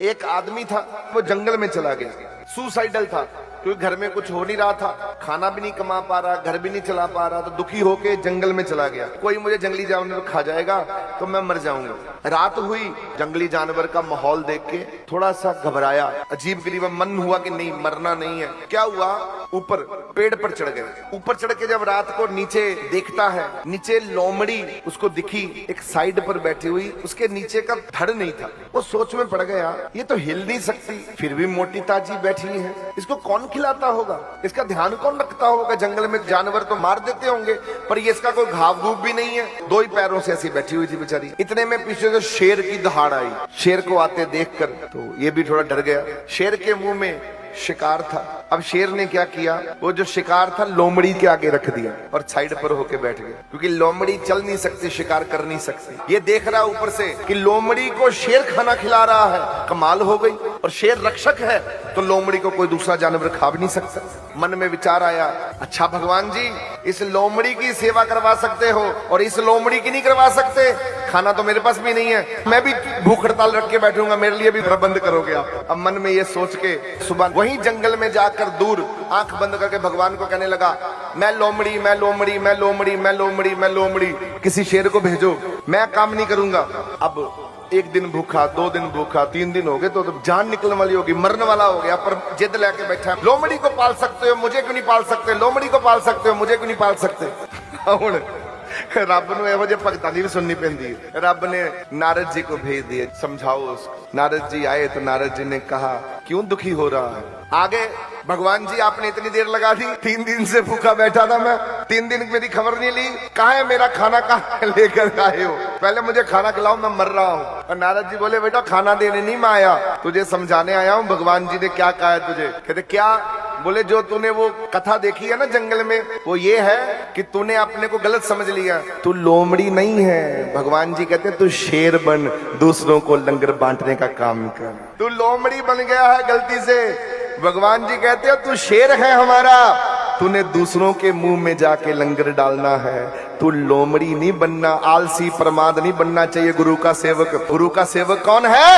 एक आदमी था, वो जंगल में चला गया, सुसाइडल था, क्योंकि घर में कुछ हो नहीं रहा था, खाना भी नहीं कमा पा रहा, घर भी नहीं चला पा रहा, तो दुखी होके जंगल में चला गया। कोई मुझे जंगली जानवर खा जाएगा तो मैं मर जाऊंगा। रात हुई, जंगली जानवर का माहौल देख के थोड़ा सा घबराया, अजीब गरीब मन हुआ कि नहीं, मरना नहीं है। क्या हुआ, ऊपर पेड़ पर चढ़ गए। ऊपर चढ़ के जब रात को नीचे देखता है, नीचे लोमड़ी उसको दिखी, एक साइड पर बैठी हुई, उसके नीचे का धड़ नहीं था। वो सोच में पड़ गया, ये तो हिल नहीं सकती, फिर भी मोटी ताजी बैठी है, इसको कौन खिलाता होगा, इसका ध्यान कौन रखता होगा। जंगल में जानवर तो मार देते होंगे, पर ये इसका कोई घाव घूव भी नहीं है, दो ही पैरों से ऐसी बैठी हुई थी बेचारी। इतने में पीछे से शेर की दहाड़ आई। शेर को आते देखकर तो ये भी थोड़ा डर गया। शेर के मुंह में शिकार था। अब शेर ने क्या किया, वो जो शिकार था लोमड़ी के आगे रख दिया और साइड पर होके बैठ गया, क्योंकि लोमड़ी चल नहीं सकती, शिकार कर नहीं सकती। ये देख रहा ऊपर से कि लोमड़ी को शेर खाना खिला रहा है, कमाल हो गई। और शेर रक्षक है तो लोमड़ी को कोई दूसरा जानवर खा भी नहीं सकता। मन में विचार आया, अच्छा भगवान जी, इस लोमड़ी की सेवा करवा सकते हो और इस लोमड़ी की नहीं करवा सकते, खाना तो मेरे पास भी नहीं है, मैं भी भूख हड़ताल रख के बैठूंगा, मेरे लिए भी प्रबंध करोगे आप। अब मन में ये सोच के सुबह वहीं जंगल में जाकर दूर आंख बंद करके भगवान को कहने लगा, मैं लोमड़ी, मैं लोमड़ी, मैं लोमड़ी, मैं लोमड़ी, मैं लोमड़ी, किसी शेर को भेजो, मैं काम नहीं करूंगा। अब एक दिन भूखा, 2 दिन भूखा, 3 दिन हो गए तो जान निकलने वाली होगी, मरने वाला हो गया, पर जिद लेके बैठा है, लोमड़ी को पाल सकते हो, मुझे क्यों नहीं पाल सकते, लोमड़ी को पाल सकते हो, मुझे क्यों नहीं पाल सकते। ਹੁਣ रब ਨੂੰ ਇਹੋ ਜਿਹੇ भगतां ਦੀ भी सुननी पैंदी है। रब ने नारद जी को भेज दिए, समझाओ उसको। नारद जी आए तो नारद जी ने कहा, क्यों दुखी हो रहा है। आगे भगवान जी, आपने इतनी देर लगा दी, 3 दिन से भूखा बैठा था मैं, 3 दिन मेरी खबर नहीं ली, कहाँ है मेरा खाना, कहाँ लेकर आए हो, पहले मुझे खाना खिलाओ, मैं मर रहा हूँ। और नारद जी बोले, बेटा खाना देने नहीं मैं आया, तुझे समझाने आया हूँ, भगवान जी ने क्या कहा है तुझे। कहते क्या, बोले जो तूने वो कथा देखी है ना जंगल में, वो ये है कि तूने अपने को गलत समझ लिया, तू लोमड़ी नहीं है। भगवान जी कहते तू शेर बन, दूसरों को लंगर बांटने का काम कर, तू लोमड़ी बन गया है गलती से। भगवान जी कहते हैं तू शेर है हमारा, तूने दूसरों के मुंह में जाके लंगर डालना है, तू लोमड़ी नहीं बनना, आलसी प्रमाद नहीं बनना चाहिए। गुरु का सेवक, गुरु का सेवक कौन है,